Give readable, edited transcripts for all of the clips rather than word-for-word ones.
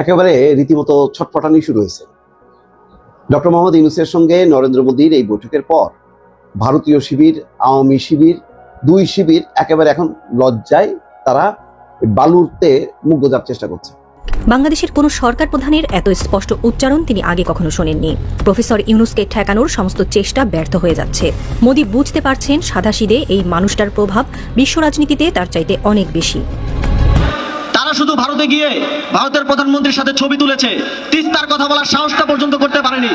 একেবারে রীতিমতো ছটফটানি শুরু হয়েছে। ডক্টর মোহাম্মদ ইউনূসের সঙ্গে নরেন্দ্র মোদীর এই বৈঠকের পর ভারতীয় শিবির, আওয়ামী শিবির, দুই শিবির একেবারে এখন লজ্জায় তারা বালুতে মুখ গোজার চেষ্টা করছে। বাংলাদেশের কোন সরকার প্রধানের এত স্পষ্ট উচ্চারণ তিনি আগে কখনো শোনেননি। প্রফেসর ইউনূসকে ঠেকানোর সমস্ত চেষ্টা ব্যর্থ হয়ে যাচ্ছে। মোদী বুঝতে পারছেন সাদাসিধে এই মানুষটার প্রভাব বিশ্ব রাজনীতিতে তার চাইতে অনেক বেশি। তারা শুধু ভারতে গিয়ে ভারতের প্রধানমন্ত্রীর সাথে ছবি তুলেছে, তিস্তার কথা বলার সাহসটা পর্যন্ত করতে পারেনি।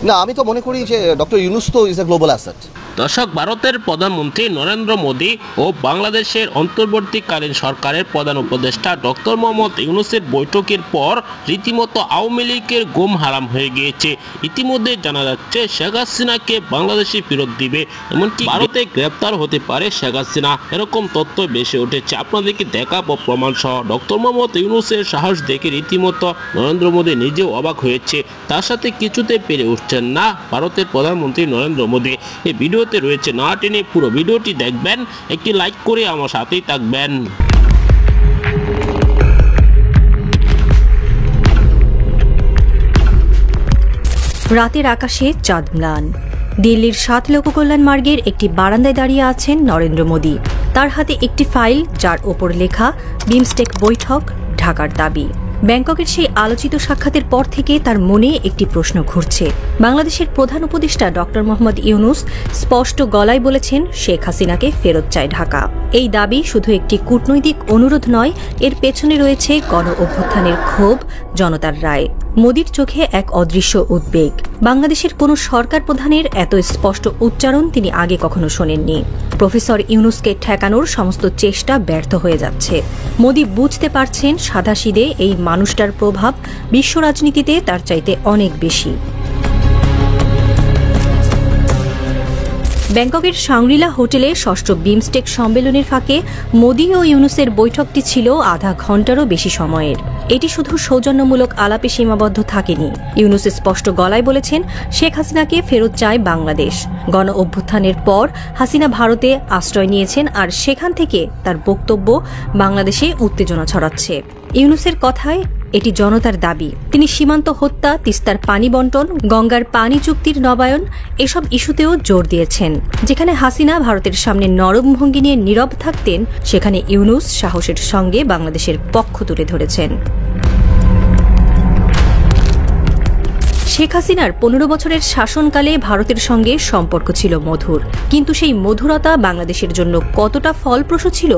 না, আমি তো মনে করি যে ডক্টর ইউনূস তো ইজ এ গ্লোবাল অ্যাসেট। দর্শক, ভারতের প্রধানমন্ত্রী নরেন্দ্র মোদী ও বাংলাদেশের অন্তর্বর্তীকালীন সরকারের প্রধান উপদেষ্টা ডক্টর মোহাম্মদ ইউনূসের বৈঠকের পর রীতিমতো আওয়ামী লীগের ঘুম হারাম হয়ে গিয়েছে। ইতিমধ্যে জানা যাচ্ছে শেখ হাসিনাকে বাংলাদেশে ফেরত দিবে, এমনকি ভারতে গ্রেপ্তার হতে পারে শেখ হাসিনা, এরকম তথ্য বেশি উঠেছে। আপনাদেরকে দেখাবো প্রমাণ সহ। ডক্টর মোহাম্মদ ইউনূসের সাহস দেখে রীতিমতো নরেন্দ্র মোদী নিজেও অবাক হয়েছে। তার সাথে কিছুতে পেরে উঠছেন না ভারতের প্রধানমন্ত্রী নরেন্দ্র মোদী। এই ভিডিওতে রয়েছে, না টেনে পুরো ভিডিওটি দেখবেন, একটি লাইক করে আমার সাথেই থাকবেন। রাতের আকাশে চাঁদ ম্লান। দিল্লির ৭ লোককল্যাণ মার্গের একটি বারান্দায় দাঁড়িয়ে আছেন নরেন্দ্র মোদী। তার হাতে একটি ফাইল, যার ওপর লেখা বিমস্টেক বৈঠক, ঢাকার দাবি। ব্যাংককের সেই আলোচিত সাক্ষাতের পর থেকে তার মনে একটি প্রশ্ন ঘুরছে। বাংলাদেশের প্রধান উপদেষ্টা ডক্টর মোহাম্মদ ইউনূস স্পষ্ট গলায় বলেছেন শেখ হাসিনাকে ফেরত চায় ঢাকা। এই দাবি শুধু একটি কূটনৈতিক অনুরোধ নয়, এর পেছনে রয়েছে গণ অভ্যুত্থানের ক্ষোভ, জনতার রায়। মোদীর চোখে এক অদৃশ্য উদ্বেগ। বাংলাদেশের কোনো সরকার প্রধানের এত স্পষ্ট উচ্চারণ তিনি আগে কখনো শোনেননি। প্রফেসর ইউনূসকে ঠেকানোর সমস্ত চেষ্টা ব্যর্থ হয়ে যাচ্ছে। মোদী বুঝতে পারছেন সাদাসিধে এই মানুষটার প্রভাব বিশ্ব রাজনীতিতে তার চাইতে অনেক বেশি। ব্যাংককের শাংরিলা হোটেলে ষষ্ঠ বিমস্টেক সম্মেলনের ফাঁকে মোদী ও ইউনূসের বৈঠকটি ছিল আধা ঘণ্টারও বেশি সময়ের। এটি শুধু সৌজন্যমূলক আলাপে সীমাবদ্ধ থাকেনি। ইউনূস স্পষ্ট গলায় বলেছেন শেখ হাসিনাকে ফেরত চায় বাংলাদেশ। গণ অভ্যুত্থানের পর হাসিনা ভারতে আশ্রয় নিয়েছেন, আর সেখান থেকে তার বক্তব্য বাংলাদেশে উত্তেজনা ছড়াচ্ছে। ইউনূসের কথায় এটি জনতার দাবি। তিনি সীমান্ত হত্যা, তিস্তার পানি বন্টন, গঙ্গার পানি চুক্তির নবায়ন এসব ইস্যুতেও জোর দিয়েছেন। যেখানে হাসিনা ভারতের সামনে নরম ভঙ্গি নিয়ে নীরব থাকতেন, সেখানে ইউনূস সাহসের সঙ্গে বাংলাদেশের পক্ষ তুলে ধরেছেন। শেখ হাসিনার ১৫ বছরের শাসনকালে ভারতের সঙ্গে সম্পর্ক ছিল মধুর, কিন্তু সেই মধুরতা বাংলাদেশের জন্য কতটা ফলপ্রসূ ছিল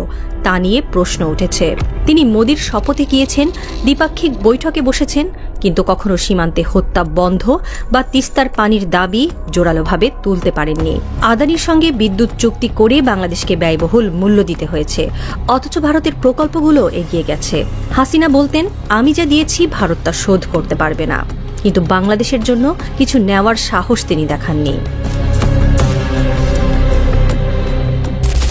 তা নিয়ে প্রশ্ন উঠেছে। তিনি মোদীর শপথে গিয়েছেন, দ্বিপাক্ষিক বৈঠকে বসেছেন, কিন্তু কখনো সীমান্তে হত্যা বন্ধ বা তিস্তার পানির দাবি জোরালোভাবে তুলতে পারেননি। আদানির সঙ্গে বিদ্যুৎ চুক্তি করে বাংলাদেশকে ব্যয়বহুল মূল্য দিতে হয়েছে, অথচ ভারতের প্রকল্পগুলো এগিয়ে গেছে। হাসিনা বলতেন, আমি যা দিয়েছি ভারত তা শোধ করতে পারবে না, কিন্তু বাংলাদেশের জন্য কিছু নেওয়ার সাহস তিনি দেখাননি।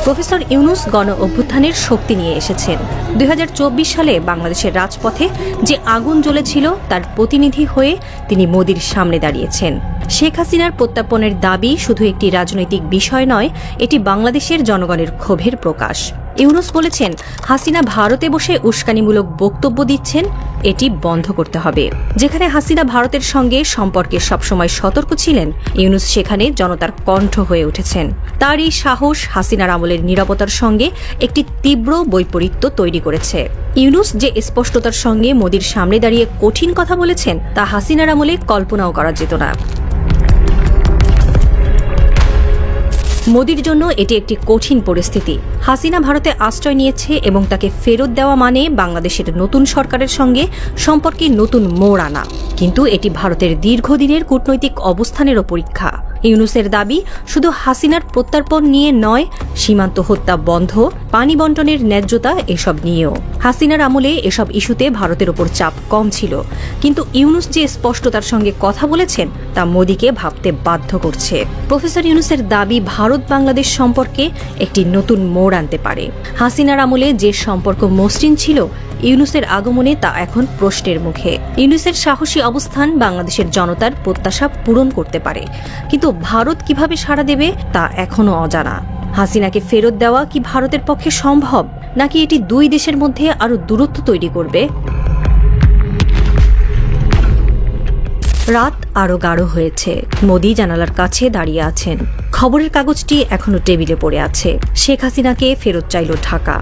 প্রফেসর ইউনূস গণ অভ্যুত্থানের শক্তি নিয়ে এসেছেন। ২০২৪ সালে বাংলাদেশের রাজপথে যে আগুন জ্বলেছিল তার প্রতিনিধি হয়ে তিনি মোদীর সামনে দাঁড়িয়েছেন। শেখ হাসিনার প্রত্যাপনের দাবি শুধু একটি রাজনৈতিক বিষয় নয়, এটি বাংলাদেশের জনগণের ক্ষোভের প্রকাশ। ইউনূস বলেছেন, হাসিনা ভারতে বসে উস্কানিমূলক বক্তব্য দিচ্ছেন, এটি বন্ধ করতে হবে। যেখানে হাসিনা ভারতের সঙ্গে সম্পর্কে সবসময় সতর্ক ছিলেন, ইউনূস সেখানে জনতার কণ্ঠ হয়ে উঠেছেন। তার এই সাহস হাসিনার আমলের নীরবতার সঙ্গে একটি তীব্র বৈপরীত্য তৈরি করেছে। ইউনূস যে স্পষ্টতার সঙ্গে মোদীর সামনে দাঁড়িয়ে কঠিন কথা বলেছেন, তা হাসিনার আমলে কল্পনাও করা যেত না। মোদীর জন্য এটি একটি কঠিন পরিস্থিতি। হাসিনা ভারতে আশ্রয় নিয়েছে এবং তাকে ফেরত দেওয়া মানে বাংলাদেশের নতুন সরকারের সঙ্গে সম্পর্কে নতুন মোড় আনা। কিন্তু এটি ভারতের দীর্ঘদিনের কূটনৈতিক অবস্থানেরও পরীক্ষা। ইউনূসের দাবি শুধু হাসিনার প্রত্যর্পণ নিয়ে নয়, সীমান্ত হত্যা বন্ধ, পানি বন্টনের ন্যায্যতা এসব নিয়েও। হাসিনার আমলে এসব ইস্যুতে ভারতের ওপর চাপ কম ছিল, কিন্তু ইউনূস যে স্পষ্টতার সঙ্গে কথা বলেছেন তা মোদীকে ভাবতে বাধ্য করছে। প্রফেসর ইউনূসের দাবি ভারত বাংলাদেশ সম্পর্কে একটি নতুন মোড় আনতে পারে। হাসিনার আমলে যে সম্পর্ক মসৃণ ছিল, ইউনূসের আগমনে তা এখন প্রশ্নের মুখে। ইউনূসের সাহসী অবস্থান বাংলাদেশের জনতার প্রত্যাশা পূরণ করতে পারে, কিন্তু ভারত কিভাবে সাড়া দেবে তা এখনো অজানা। হাসিনাকে ফেরত দেওয়া কি ভারতের পক্ষে সম্ভব, নাকি এটি দুই দেশের মধ্যে আরো দূরত্ব তৈরি করবে? রাত আরো গাঢ় হয়েছে। মোদি জানালার কাছে দাঁড়িয়ে আছেন। খবরের কাগজটি এখনো টেবিলে পড়ে আছে। শেখ হাসিনাকে ফেরত চাইল ঢাকা,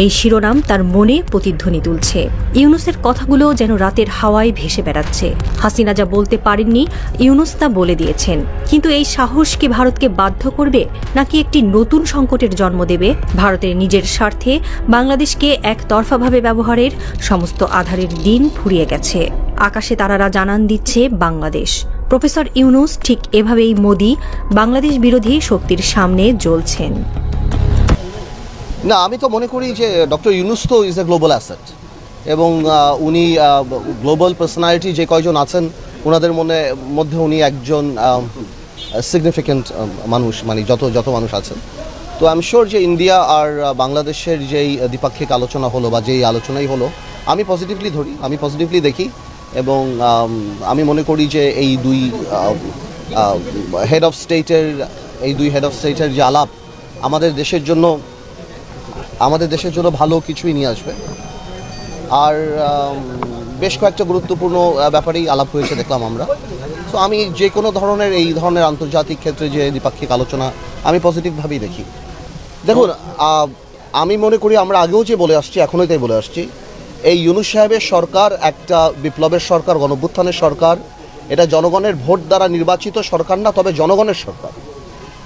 এই শিরোনাম তার মনে প্রতিধ্বনি তুলছে। ইউনূসের কথাগুলো যেন রাতের হাওয়ায় ভেসে বেড়াচ্ছে। হাসিনা যা বলতে পারেননি, ইউনূস তা বলে দিয়েছেন। কিন্তু এই সাহস কি ভারতকে বাধ্য করবে, নাকি একটি নতুন সংকটের জন্ম দেবে? ভারতের নিজের স্বার্থে বাংলাদেশকে একতরফাভাবে ব্যবহারের সমস্ত আধারের দিন ফুরিয়ে গেছে। আকাশে তারারা জানান দিচ্ছে বাংলাদেশ। প্রফেসর ইউনূস ঠিক এভাবেই মোদি বাংলাদেশ বিরোধী শক্তির সামনে জ্বলছেন। না, আমি তো মনে করি যে ডক্টর ইউনূস তো ইজ এ গ্লোবাল অ্যাসেট, এবং উনি গ্লোবাল পার্সোনালিটি যে কয়জন আছেন ওনাদের মধ্যে উনি একজন সিগনিফিক্যান্ট মানুষ, মানে যত মানুষ আছেন। তো আই এম শিওর যে ইন্ডিয়া আর বাংলাদেশের যেই দ্বিপাক্ষিক আলোচনা হলো বা যেই আলোচনাই হলো, আমি পজিটিভলি দেখি, এবং আমি মনে করি যে এই দুই হেড অফ স্টেটের যে আলাপ আমাদের দেশের জন্য ভালো কিছুই নিয়ে আসবে। আর বেশ কয়েকটা গুরুত্বপূর্ণ ব্যাপারেই আলাপ হয়েছে দেখলাম আমরা। তো আমি যে কোনো ধরনের এই ধরনের আন্তর্জাতিক ক্ষেত্রে যে দ্বিপাক্ষিক আলোচনা আমি পজিটিভভাবেই দেখি। দেখুন, আমি মনে করি আমরা আগেও যে বলে আসছি, এখনই তাই বলে আসছি, এই ইউনূস সাহেবের সরকার একটা বিপ্লবের সরকার, গণঅভ্যুত্থানের সরকার। এটা জনগণের ভোট দ্বারা নির্বাচিত সরকার না, তবে জনগণের সরকার।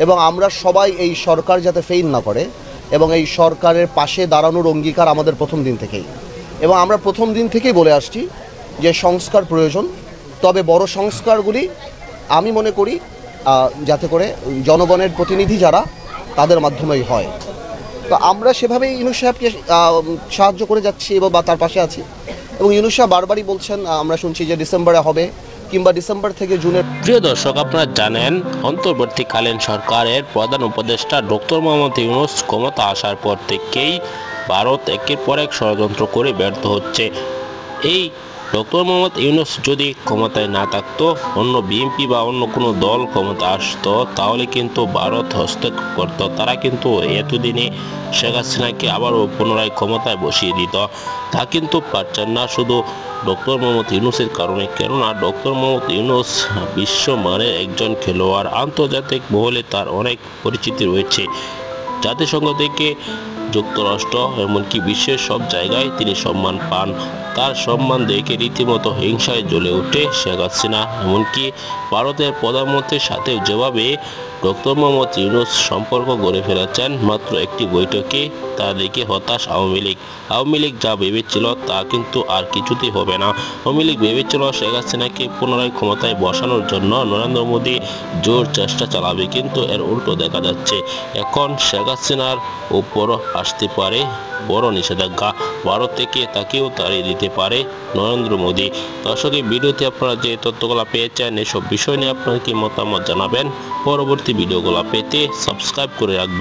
এবং আমরা সবাই এই সরকার যাতে ফেইল না করে, এবং এই সরকারের পাশে দাঁড়ানোর অঙ্গীকার আমাদের প্রথম দিন থেকেই। এবং আমরা প্রথম দিন থেকেই বলে আসছি যে সংস্কার প্রয়োজন, তবে বড় সংস্কারগুলি আমি মনে করি যাতে করে জনগণের প্রতিনিধি যারা তাদের মাধ্যমেই হয়। তো আমরা সেভাবেই ইউনূস সাহেবকে সাহায্য করে যাচ্ছি এবং বা তার পাশে আছি। এবং ইউনূস সাহেব বারবারই বলছেন, আমরা শুনছি যে ডিসেম্বরে হবে, কিংবা ডিসেম্বর থেকে জুনের। প্রিয় দর্শক, আপনারা জানেন অন্তর্বর্তীকালীন সরকারের প্রধান উপদেষ্টা ডক্টর মোহাম্মদ ইউনূস ক্ষমতা আসার পর থেকেই ভারত একের পর এক ষড়যন্ত্র করে ব্যর্থ হচ্ছে। এই ডক্টর মোহাম্মদ ইউনূস যদি ক্ষমতায় না থাকতো, অন্য বিএনপি বা অন্য কোনো দল ক্ষমতা আসতো, তাহলে কিন্তু ভারত হস্তক্ষেপ করত। তারা কিন্তু এতদিনে শেখ হাসিনাকে আবারও পুনরায় ক্ষমতায় বসিয়ে দিত। তা কিন্তু পারছেন না শুধু ডক্টর মোহাম্মদ ইউনূসের কারণে। কেননা ডক্টর মোহাম্মদ ইউনূস বিশ্বমানের একজন খেলোয়াড়, আন্তর্জাতিক মহলে তার অনেক পরিচিতি রয়েছে। জাতিসংঘ থেকে যুক্তরাষ্ট্র এমনকি বিশ্বের সব জায়গায় তিনি সম্মান পান। তার সম্মান দেখে রীতিমতো হিংসায় জ্বলে ওঠে শেখ হাসিনা। এমনকি ভারতের প্রধানমন্ত্রীর সাথে যেভাবে ডক্টর মোহাম্মদ ইউনূস সম্পর্ক গড়ে ফেলেছেন মাত্র একটি বৈঠকে, তা দেখে হতাশ আওয়ামী লীগ যা ভেবেছিল তা কিন্তু আর কিছুতেই হবে না। আওয়ামী লীগ ভেবেছিল শেখ হাসিনাকে পুনরায় ক্ষমতায় বসানোর জন্য নরেন্দ্র মোদী জোর চেষ্টা চালাবে, কিন্তু এর উল্টো দেখা যাচ্ছে। এখন শেখ হাসিনার উপর আসতে পারে বড় নিষেধাজ্ঞা, ভারত থেকে তাকেও তাড়িয়ে দিতে পারে নরেন্দ্র মোদী। দর্শক, এই ভিডিওতে আপনারা যে তথ্যগুলো পেয়েছেন, এসব বিষয় নিয়ে আপনার কি মতামত জানাবেন। পরবর্তী ভিডিওগুলো পেতে সাবস্ক্রাইব করে রাখবেন।